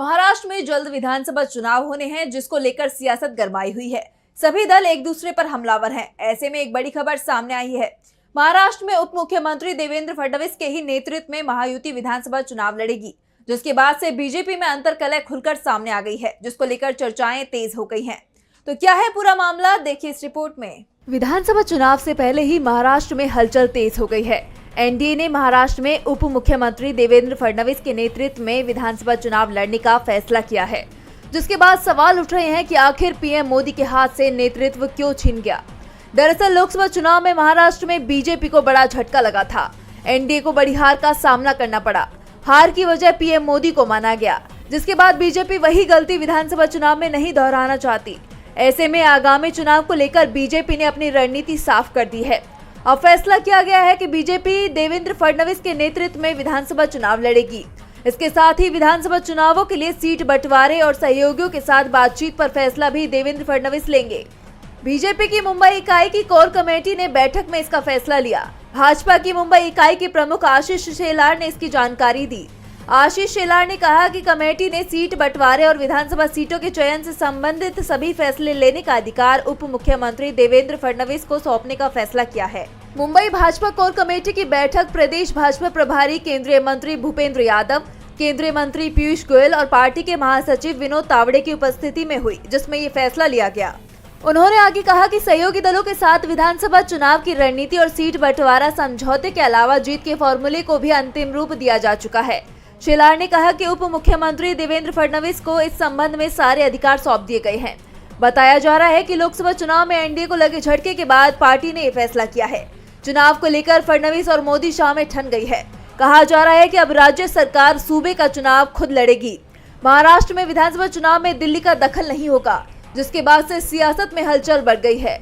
महाराष्ट्र में जल्द विधानसभा चुनाव होने हैं, जिसको लेकर सियासत गरमाई हुई है। सभी दल एक दूसरे पर हमलावर हैं। ऐसे में एक बड़ी खबर सामने आई है। महाराष्ट्र में उप मुख्यमंत्री देवेंद्र फडणवीस के ही नेतृत्व में महायुति विधानसभा चुनाव लड़ेगी, जिसके बाद से बीजेपी में अंतर्कलह खुलकर सामने आ गई है, जिसको लेकर चर्चाएं तेज हो गई हैं। तो क्या है पूरा मामला, देखिए इस रिपोर्ट में। विधानसभा चुनाव से पहले ही महाराष्ट्र में हलचल तेज हो गई है। एनडीए ने महाराष्ट्र में उप मुख्यमंत्री देवेंद्र फडणवीस के नेतृत्व में विधानसभा चुनाव लड़ने का फैसला किया है, जिसके बाद सवाल उठ रहे हैं कि आखिर पीएम मोदी के हाथ से नेतृत्व क्यों छिन गया। दरअसल लोकसभा चुनाव में महाराष्ट्र में बीजेपी को बड़ा झटका लगा था। एनडीए को बड़ी हार का सामना करना पड़ा। हार की वजह पीएम मोदी को माना गया, जिसके बाद बीजेपी वही गलती विधानसभा चुनाव में नहीं दोहराना चाहती। ऐसे में आगामी चुनाव को लेकर बीजेपी ने अपनी रणनीति साफ कर दी है। अब फैसला किया गया है कि बीजेपी देवेंद्र फडणवीस के नेतृत्व में विधानसभा चुनाव लड़ेगी। इसके साथ ही विधानसभा चुनावों के लिए सीट बंटवारे और सहयोगियों के साथ बातचीत पर फैसला भी देवेंद्र फडणवीस लेंगे। बीजेपी की मुंबई इकाई की कोर कमेटी ने बैठक में इसका फैसला लिया। भाजपा की मुंबई इकाई के प्रमुख आशीष शेलार ने इसकी जानकारी दी। आशीष शेलार ने कहा कि कमेटी ने सीट बंटवारे और विधानसभा सीटों के चयन से संबंधित सभी फैसले लेने का अधिकार उप मुख्यमंत्री देवेंद्र फडणवीस को सौंपने का फैसला किया है। मुंबई भाजपा कोर कमेटी की बैठक प्रदेश भाजपा प्रभारी केंद्रीय मंत्री भूपेंद्र यादव, केंद्रीय मंत्री पीयूष गोयल और पार्टी के महासचिव विनोद तावड़े की उपस्थिति में हुई, जिसमें ये फैसला लिया गया। उन्होंने आगे कहा कि सहयोगी दलों के साथ विधानसभा चुनाव की रणनीति और सीट बंटवारा समझौते के अलावा जीत के फॉर्मूले को भी अंतिम रूप दिया जा चुका है। शेलार ने कहा कि उप मुख्यमंत्री देवेंद्र फडणवीस को इस संबंध में सारे अधिकार सौंप दिए गए हैं। बताया जा रहा है कि लोकसभा चुनाव में एनडीए को लगे झटके के बाद पार्टी ने ये फैसला किया है। चुनाव को लेकर फडणवीस और मोदी शाह में ठन गई है। कहा जा रहा है कि अब राज्य सरकार सूबे का चुनाव खुद लड़ेगी। महाराष्ट्र में विधानसभा चुनाव में दिल्ली का दखल नहीं होगा, जिसके बाद से सियासत में हलचल बढ़ गई है।